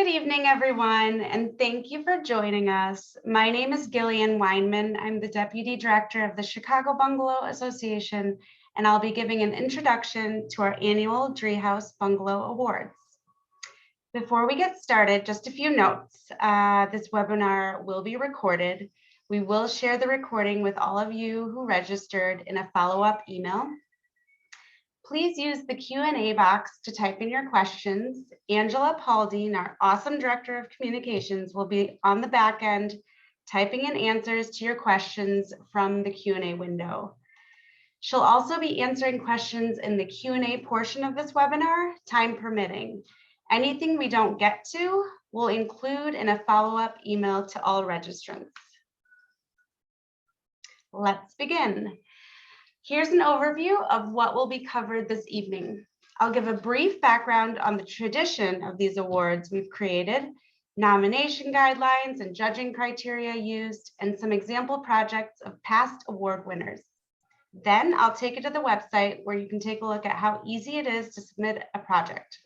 Good evening, everyone, and thank you for joining us. My name is Gillian Weinman. I'm the Deputy Director of the Chicago Bungalow Association, and I'll be giving an introduction to our annual Driehaus Bungalow Awards. Before we get started, just a few notes. This webinar will be recorded. We will share the recording with all of you who registered in a follow-up email. Please use the Q&A box to type in your questions. Angela Paulding, our awesome Director of Communications, will be on the back end typing in answers to your questions from the Q&A window. She'll also be answering questions in the Q&A portion of this webinar, time permitting. Anything we don't get to, we'll include in a follow-up email to all registrants. Let's begin. Here's an overview of what will be covered this evening. I'll give a brief background on the tradition of these awards we've created, nomination guidelines and judging criteria used, and some example projects of past award winners. Then I'll take you to the website where you can take a look at how easy it is to submit a project.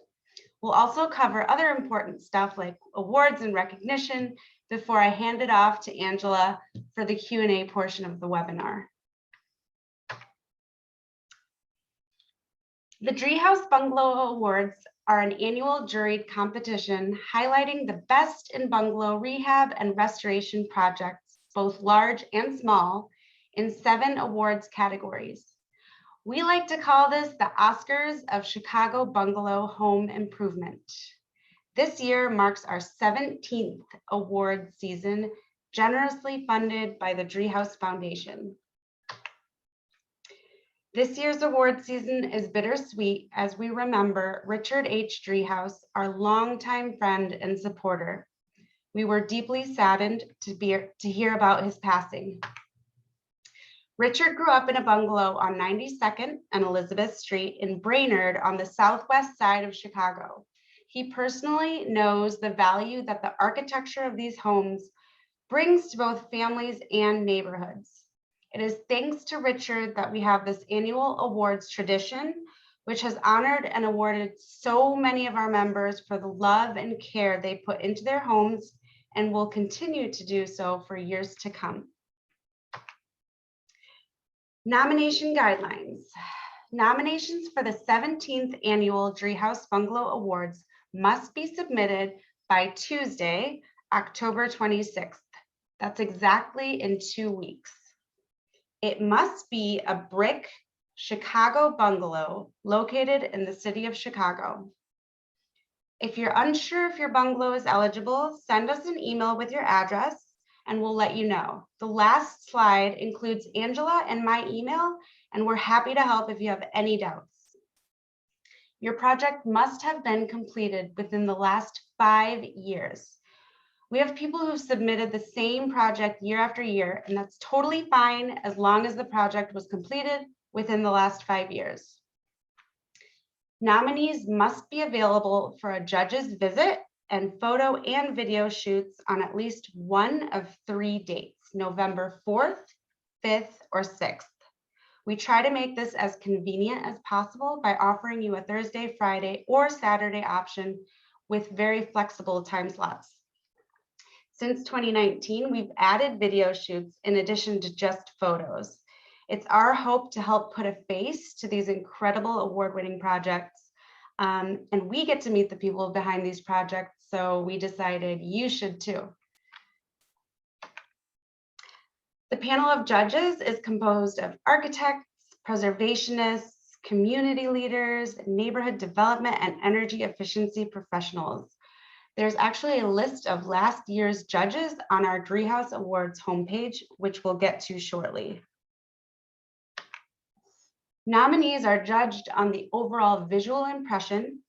We'll also cover other important stuff like awards and recognition before I hand it off to Angela for the Q&A portion of the webinar. The Driehaus Bungalow Awards are an annual juried competition highlighting the best in bungalow rehab and restoration projects, both large and small, in 7 awards categories. We like to call this the Oscars of Chicago Bungalow Home Improvement. This year marks our 17th award season, generously funded by the Driehaus Foundation. This year's award season is bittersweet as we remember Richard H. Driehaus, our longtime friend and supporter. We were deeply saddened to hear about his passing. Richard grew up in a bungalow on 92nd and Elizabeth Street in Brainerd on the southwest side of Chicago. He personally knows the value that the architecture of these homes brings to both families and neighborhoods. It is thanks to Richard that we have this annual awards tradition, which has honored and awarded so many of our members for the love and care they put into their homes and will continue to do so for years to come. Nomination guidelines. Nominations for the 17th annual Driehaus Bungalow Awards must be submitted by Tuesday, October 26th. That's exactly in 2 weeks. It must be a brick Chicago bungalow located in the city of Chicago. If you're unsure if your bungalow is eligible, send us an email with your address and we'll let you know. The last slide includes Angela and my email, and we're happy to help if you have any doubts. Your project must have been completed within the last 5 years. We have people who've submitted the same project year after year, and that's totally fine as long as the project was completed within the last 5 years. Nominees must be available for a judge's visit and photo and video shoots on at least one of 3 dates, November 4th, 5th, or 6th. We try to make this as convenient as possible by offering you a Thursday, Friday, or Saturday option with very flexible time slots. Since 2019, we've added video shoots in addition to just photos. It's our hope to help put a face to these incredible award-winning projects. And we get to meet the people behind these projects, so we decided you should too. The panel of judges is composed of architects, preservationists, community leaders, neighborhood development, and energy efficiency professionals. There's actually a list of last year's judges on our Driehaus Awards homepage, which we'll get to shortly. Nominees are judged on the overall visual impression,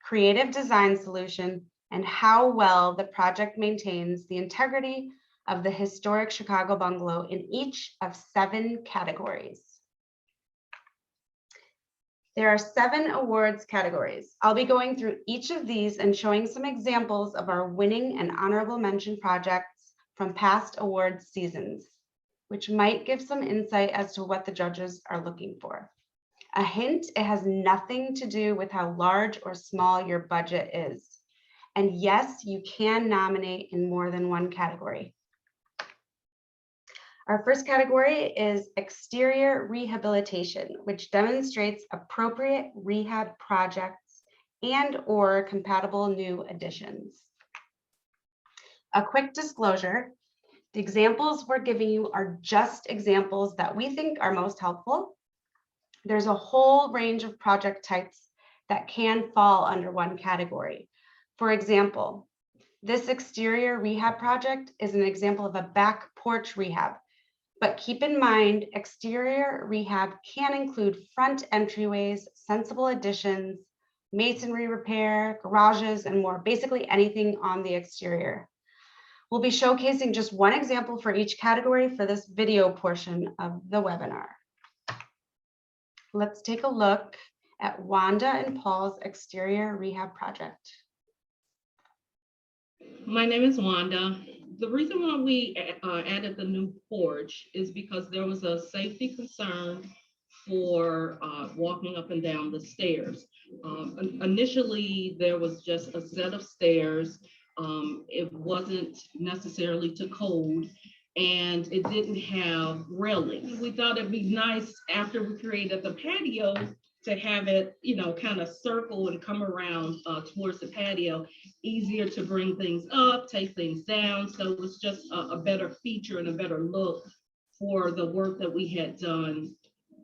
creative design solution, and how well the project maintains the integrity of the historic Chicago bungalow in each of 7 categories. There are 7 awards categories. I'll be going through each of these and showing some examples of our winning and honorable mention projects from past awards seasons, which might give some insight as to what the judges are looking for. A hint, it has nothing to do with how large or small your budget is. And yes, you can nominate in more than one category. Our first category is exterior rehabilitation, which demonstrates appropriate rehab projects and/or compatible new additions. A quick disclosure, the examples we're giving you are just examples that we think are most helpful. There's a whole range of project types that can fall under one category. For example, this exterior rehab project is an example of a back porch rehab. But keep in mind, exterior rehab can include front entryways, sensible additions, masonry repair, garages, and more, basically anything on the exterior. We'll be showcasing just one example for each category for this video portion of the webinar. Let's take a look at Wanda and Paul's exterior rehab project. My name is Wanda. The reason why we added the new porch is because there was a safety concern for walking up and down the stairs. Initially, there was just a set of stairs. It wasn't necessarily to code, and it didn't have railings. We thought it'd be nice after we created the patio to have it, kind of circle and come around towards the patio, easier to bring things up, take things down. So it was just a better feature and a better look for the work that we had done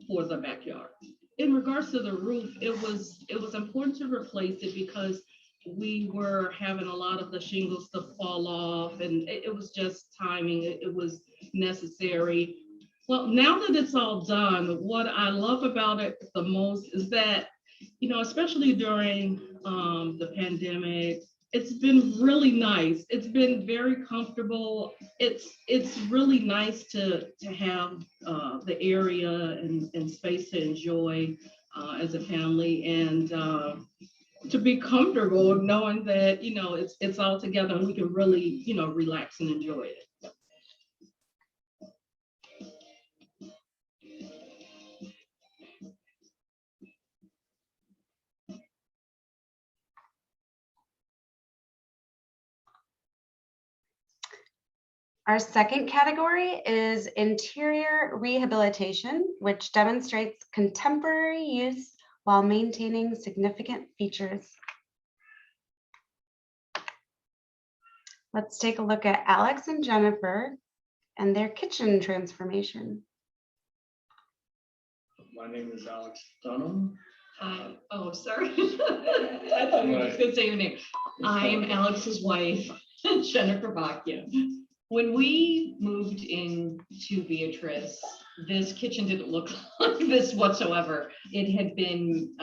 for the backyard. In regards to the roof, it was important to replace it because we were having a lot of the shingles to fall off, and it was just timing. It was necessary. Well, now that it's all done, what I love about it the most is that, especially during the pandemic, it's been really nice. It's been very comfortable. It's really nice to have the area and space to enjoy as a family, and to be comfortable knowing that, it's all together and we can really, relax and enjoy it. Our second category is interior rehabilitation, which demonstrates contemporary use while maintaining significant features. Let's take a look at Alex and Jennifer and their kitchen transformation. My name is Alex Dunham. Oh, sorry. I thought you were just gonna say your name. I'm Alex's wife, Jennifer Bacchia. When we moved into Beatrice, this kitchen didn't look like this whatsoever. It had been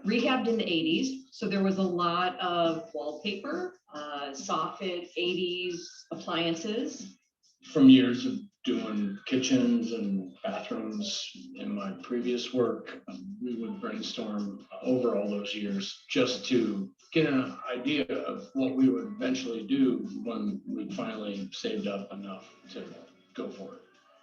rehabbed in the 80s, so there was a lot of wallpaper, soffit 80s appliances. From years of doing kitchens and bathrooms in my previous work, we would brainstorm over all those years just to get an idea of what we would eventually do when we finally saved up enough to go for it.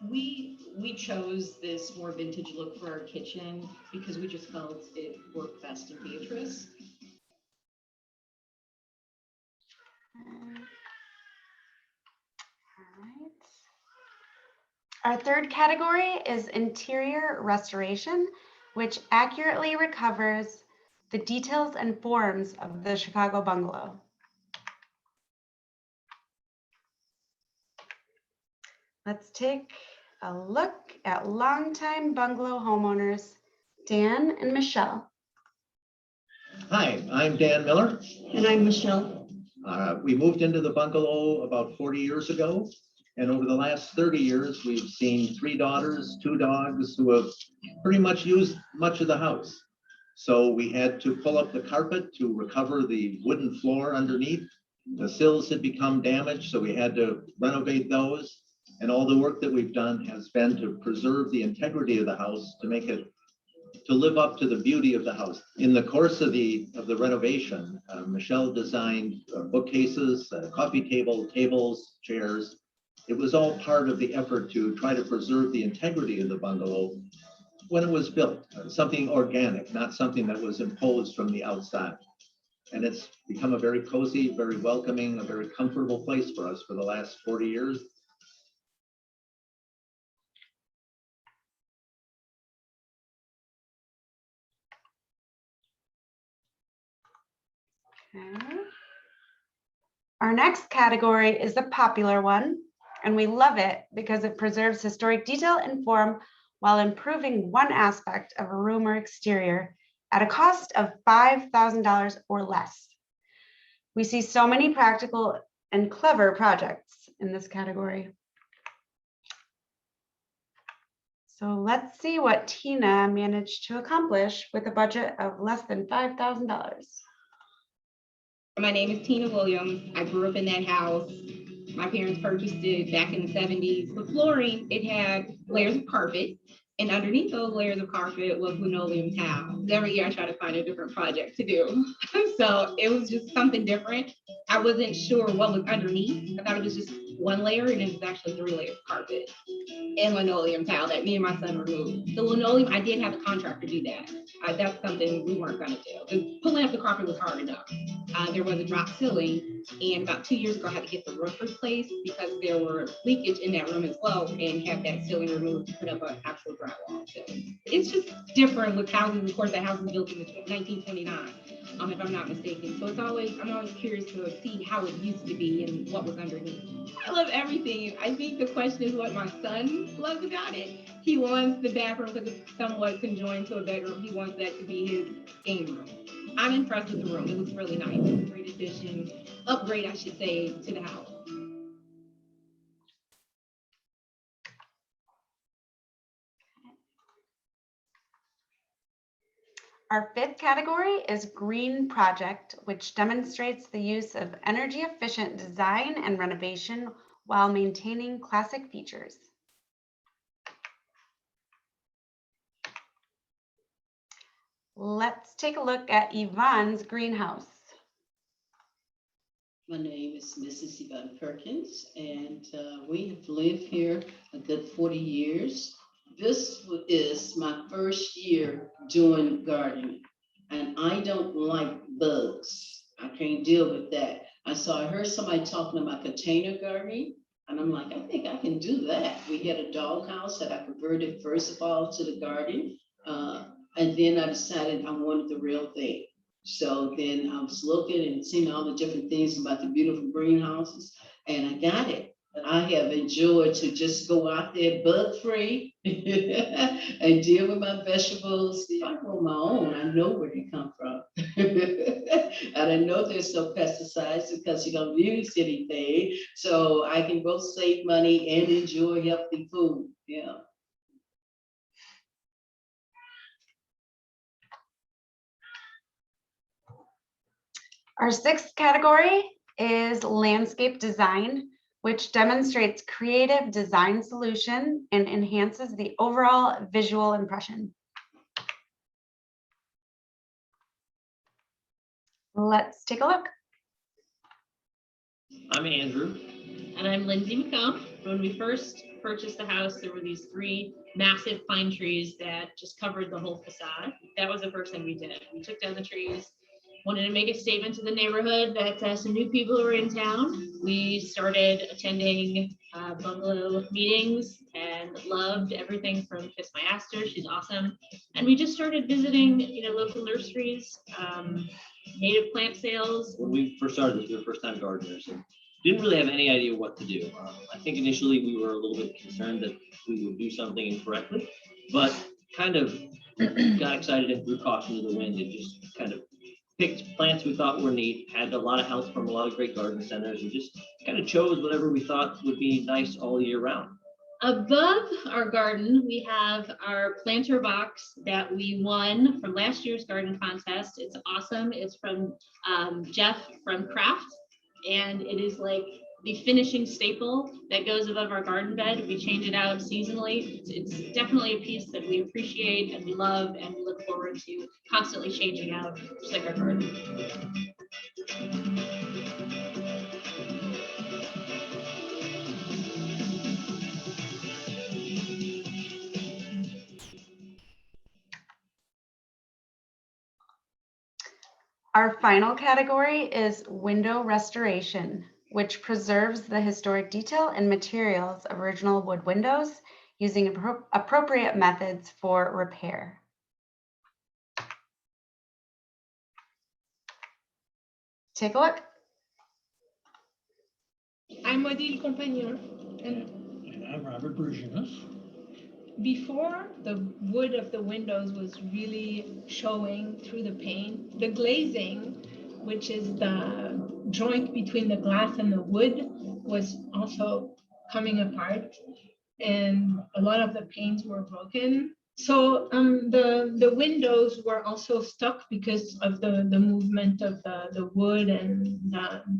We chose this more vintage look for our kitchen because we just felt it worked best in Beatrice. Our third category is interior restoration, which accurately recovers the details and forms of the Chicago bungalow. Let's take a look at longtime bungalow homeowners, Dan and Michelle. Hi, I'm Dan Miller. And I'm Michelle. We moved into the bungalow about 40 years ago. And over the last 30 years, we've seen 3 daughters, 2 dogs who have pretty much used much of the house. So we had to pull up the carpet to recover the wooden floor underneath. The sills had become damaged, so we had to renovate those. And all the work that we've done has been to preserve the integrity of the house, to make it, to live up to the beauty of the house. In the course of the renovation, Michelle designed bookcases, coffee table, tables, chairs. It was all part of the effort to try to preserve the integrity of the bungalow when it was built, something organic, not something that was imposed from the outside. And it's become a very cozy, very welcoming, a very comfortable place for us for the last 40 years. Okay. Our next category is the popular one, and we love it because it preserves historic detail and form while improving one aspect of a room or exterior at a cost of $5,000 or less. We see so many practical and clever projects in this category. So let's see what Tina managed to accomplish with a budget of less than $5,000. My name is Tina Williams. I grew up in that house. My parents purchased it back in the 70s. The flooring, it had layers of carpet, and underneath those layers of carpet was linoleum tile. Every year I try to find a different project to do. So it was just something different. I wasn't sure what was underneath. I thought it was just one layer, and it was actually 3 layers of carpet and linoleum tile that me and my son removed. The linoleum, I did have a contractor do that. That's something we weren't gonna do. The pulling up the carpet was hard enough. There was a drop ceiling, and about 2 years ago, I had to get the roof replaced because there were leakage in that room as well, and have that ceiling removed to put up an actual drywall ceiling. It's just different with houses. Of course, the house was built in 1929, if I'm not mistaken. So I'm always curious to see how it used to be and what was underneath. I love everything. I think the question is what my son loves about it. He wants the bathroom because it's somewhat conjoined to a bedroom. He wants that to be his game room. I'm impressed with the room. It looks really nice. It's a great addition, upgrade, I should say, to the house. Our 5th category is Green Project, which demonstrates the use of energy efficient design and renovation while maintaining classic features. Let's take a look at Yvonne's greenhouse. My name is Mrs. Yvonne Perkins, and we have lived here a good 40 years. This is my first year doing gardening, and I don't like bugs. I can't deal with that. I heard somebody talking about container gardening, and I'm like, I think I can do that. We had a doghouse that I converted first of all to the garden, and then I decided I wanted the real thing. So then I was looking and seeing all the different things about the beautiful greenhouses, and I got it. I have enjoyed to just go out there bug-free and deal with my vegetables. If I grow my own, I know where they come from. And I know there's no pesticides because you don't use anything. So I can both save money and enjoy healthy food. Yeah. Our 6th category is landscape design, which demonstrates creative design solution and enhances the overall visual impression. Let's take a look. I'm Andrew. And I'm Lindsay McComb. When we first purchased the house, there were these 3 massive pine trees that just covered the whole facade. That was the first thing we did. We took down the trees, wanted to make a statement to the neighborhood that some new people were in town. We started attending bungalow meetings and loved everything from Kiss My Aster. She's awesome. And we just started visiting, local nurseries, native plant sales. When we first started, we were first-time gardeners and didn't really have any idea what to do. I think initially we were a little bit concerned that we would do something incorrectly, but kind of got excited and threw caution to the wind and just kind of picked plants we thought were neat, had a lot of help from a lot of great garden centers, and just kind of chose whatever we thought would be nice all year round. Above our garden, we have our planter box that we won from last year's garden contest. It's awesome. It's from Jeff from Craft, and it is like the finishing staple that goes above our garden bed. We change it out seasonally. It's definitely a piece that we appreciate and we love, and we look forward to constantly changing out, just like our garden. Our final category is window restoration, which preserves the historic detail and materials of original wood windows using appropriate methods for repair. Take a look. I'm Odile Compagnon, and And I'm Robert Berginus. before the wood of the windows was really showing through the paint, the glazing, which is the joint between the glass and the wood, was also coming apart, and a lot of the panes were broken. So the windows were also stuck because of the movement of the wood and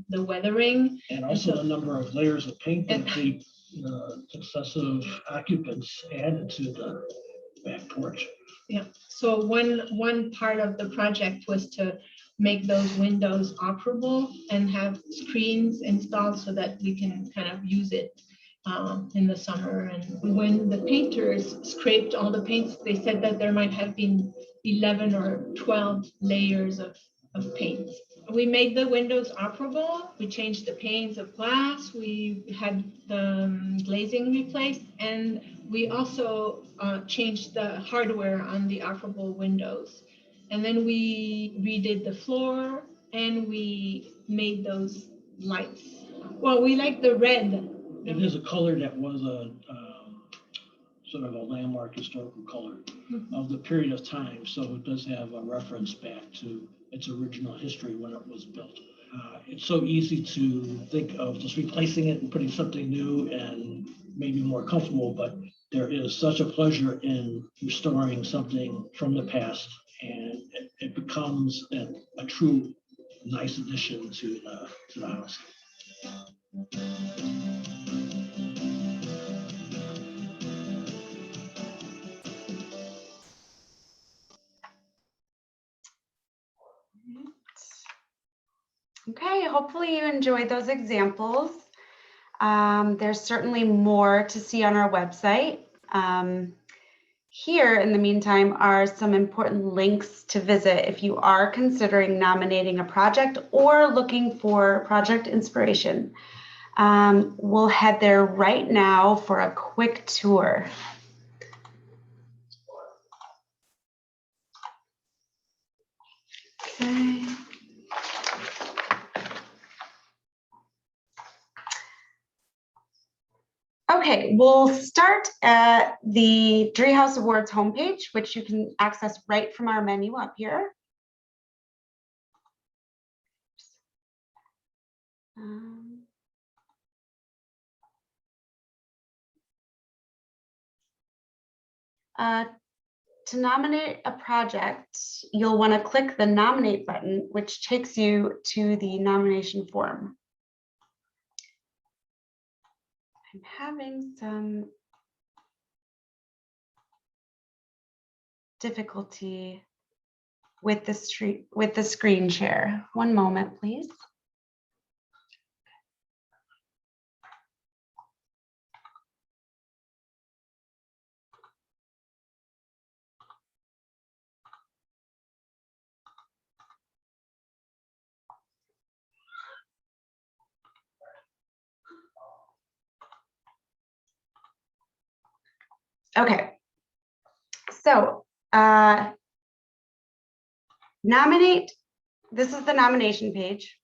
the weathering. And also the number of layers of paint that the successive occupants added to the back porch. Yeah, so one part of the project was to make those windows operable and have screens installed so that we can kind of use it in the summer. And when the painters scraped all the paints, they said that there might have been 11 or 12 layers of paint. We made the windows operable. We changed the panes of glass. We had the glazing replaced, and we also changed the hardware on the operable windows. And then we redid the floor, and we made those lights. Well, we like the red. It is a color that was a sort of a landmark historical color of the period of time. So it does have a reference back to its original history when it was built. It's so easy to think of just replacing it and putting something new and maybe more comfortable, but there is such a pleasure in restoring something from the past, and it becomes a true nice addition to the house. Okay, hopefully you enjoyed those examples. There's certainly more to see on our website. Here, in the meantime, are some important links to visit if you are considering nominating a project or looking for project inspiration. We'll head there right now for a quick tour. Okay. Okay, we'll start at the Driehaus Awards homepage, which you can access right from our menu up here. To nominate a project, you'll want to click the nominate button, which takes you to the nomination form. I'm having some difficulty with the screen share. One moment, please. Okay, so nominate, this is the nomination page.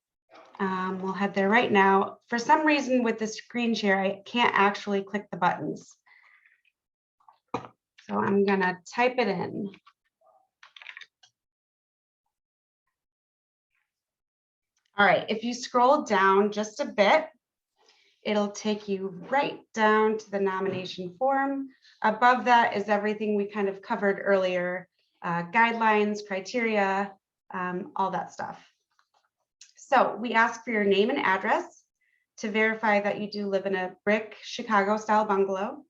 We'll head there right now. For some reason with the screen share, I can't actually click the buttons. So I'm gonna type it in. All right, if you scroll down just a bit, it'll take you right down to the nomination form. Above that is everything we kind of covered earlier, guidelines, criteria, all that stuff. So we ask for your name and address to verify that you do live in a brick Chicago style bungalow.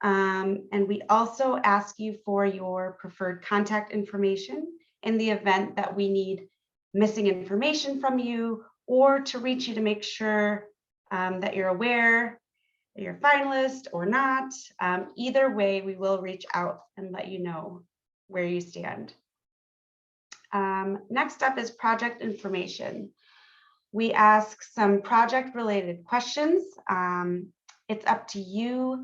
And we also ask you for your preferred contact information in the event that we need missing information from you or to reach you to make sure that you're aware that you're a finalist or not. Either way, we will reach out and let you know where you stand. Next up is project information. We ask some project-related questions. It's up to you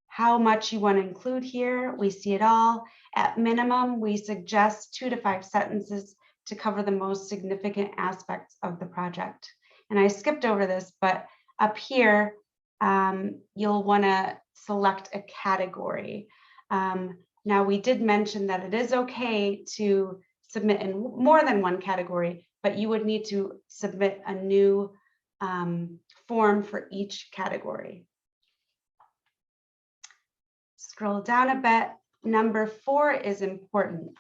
how much you want to include here. We see it all. At minimum, we suggest 2 to 5 sentences to cover the most significant aspects of the project. And I skipped over this, but up here, you'll want to select a category. Now, we did mention that it is okay to submit in more than one category, but you would need to submit a new form for each category. Scroll down a bit. Number 4 is important.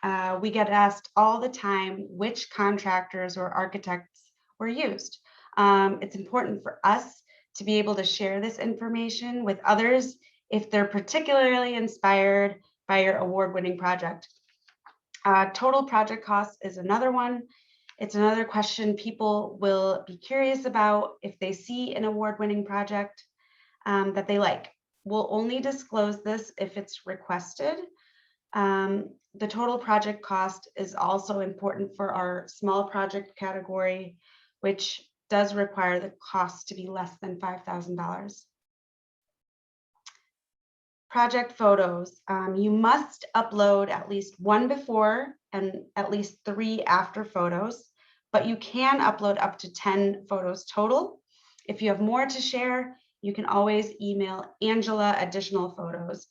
We get asked all the time which contractors or architects were used. It's important for us to be able to share this information with others if they're particularly inspired by your award-winning project. Total project cost is another one. It's another question people will be curious about if they see an award-winning project that they like. We'll only disclose this if it's requested. The total project cost is also important for our small project category, which does require the cost to be less than $5,000. Project photos. You must upload at least 1 before and at least 3 after photos, but you can upload up to 10 photos total. If you have more to share, you can always email Angela additional photos.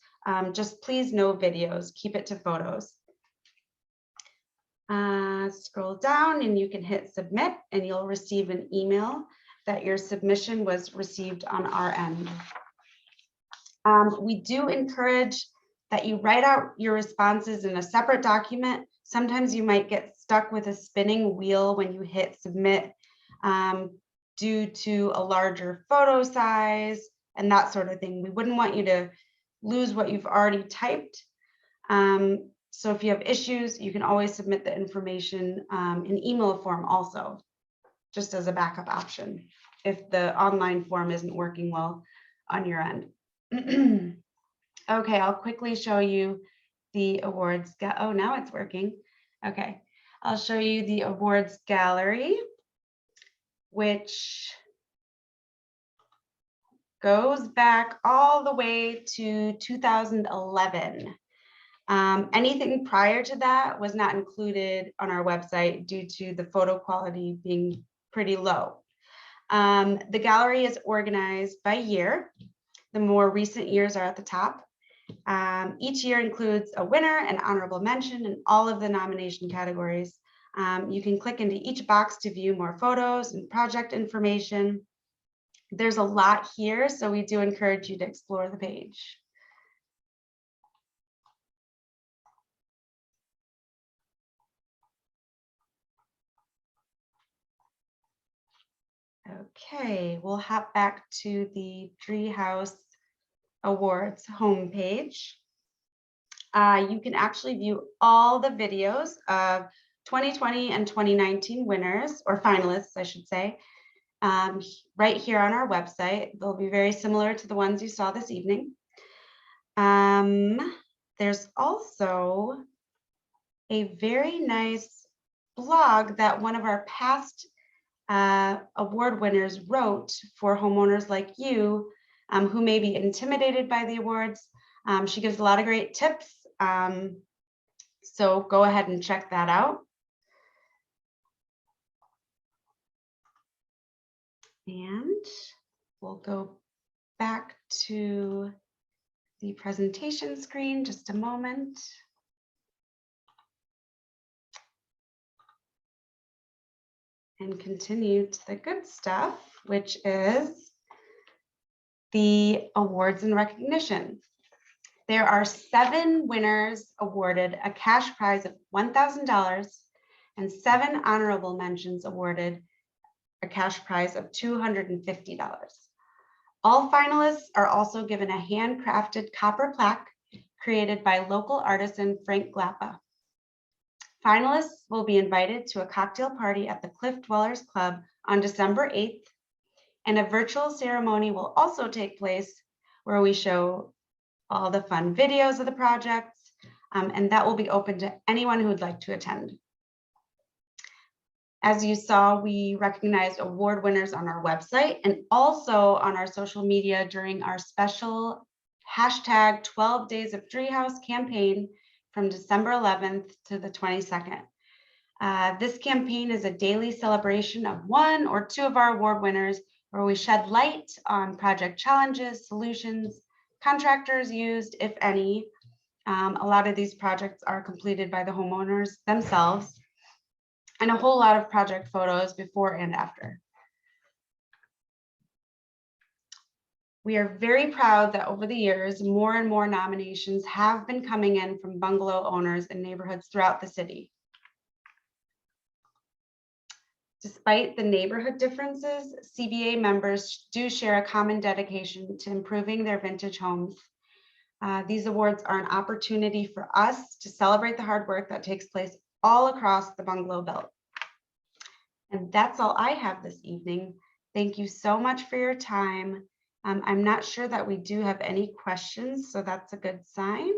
Just please no videos, keep it to photos. Scroll down and you can hit submit and you'll receive an email that your submission was received on our end. We do encourage that you write out your responses in a separate document. Sometimes you might get stuck with a spinning wheel when you hit submit due to a larger photo size and that sort of thing. We wouldn't want you to lose what you've already typed. So if you have issues, you can always submit the information in email form also, just as a backup option if the online form isn't working well on your end. Okay, I'll quickly show you the awards. Oh, now it's working. Okay, I'll show you the awards gallery, which goes back all the way to 2011. Anything prior to that was not included on our website due to the photo quality being pretty low. The gallery is organized by year. The more recent years are at the top. Each year includes a winner and honorable mention in all of the nomination categories. You can click into each box to view more photos and project information. There's a lot here, so we do encourage you to explore the page. Okay, we'll hop back to the Driehaus Awards homepage. You can actually view all the videos of 2020 and 2019 winners, or finalists, I should say, right here on our website. They'll be very similar to the ones you saw this evening. There's also a very nice blog that one of our past award winners wrote for homeowners like you who may be intimidated by the awards. She gives a lot of great tips. So go ahead and check that out. And we'll go back to the presentation screen just a moment. And continue to the good stuff, which is the awards and recognition. There are 7 winners awarded a cash prize of $1,000 and 7 honorable mentions awarded a cash prize of $250. All finalists are also given a handcrafted copper plaque created by local artisan Frank Glappa. Finalists will be invited to a cocktail party at the Cliff Dwellers Club on December 8th, and a virtual ceremony will also take place where we show all the fun videos of the projects, and that will be open to anyone who would like to attend. As you saw, we recognized award winners on our website and also on our social media during our special hashtag 12 Days of Driehaus campaign from December 11th to the 22nd. This campaign is a daily celebration of one or two of our award winners, where we shed light on project challenges, solutions, contractors used, if any. A lot of these projects are completed by the homeowners themselves, and a whole lot of project photos before and after. We are very proud that over the years, more and more nominations have been coming in from bungalow owners in neighborhoods throughout the city. Despite the neighborhood differences, CBA members do share a common dedication to improving their vintage homes. These awards are an opportunity for us to celebrate the hard work that takes place all across the bungalow belt. And that's all I have this evening. Thank you so much for your time. I'm not sure that we do have any questions, so that's a good sign.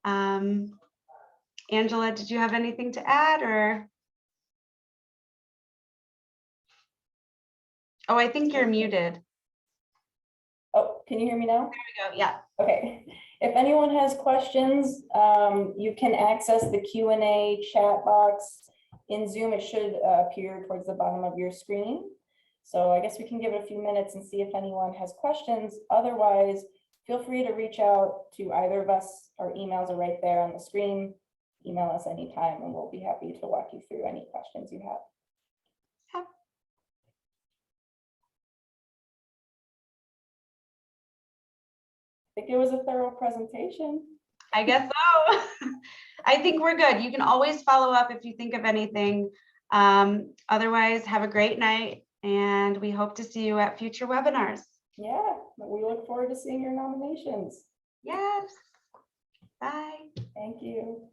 Angela, did you have anything to add, or? Oh, I think you're muted. Oh, can you hear me now? There we go, yeah. Okay. If anyone has questions, you can access the Q&A chat box in Zoom. It should appear towards the bottom of your screen. So I guess we can give it a few minutes and see if anyone has questions. Otherwise, feel free to reach out to either of us. Our emails are right there on the screen. Email us anytime and we'll be happy to walk you through any questions you have. I think it was a thorough presentation. I guess so. I think we're good. You can always follow up if you think of anything. Otherwise, have a great night, and we hope to see you at future webinars. Yeah, we look forward to seeing your nominations. Yes. Bye. Thank you.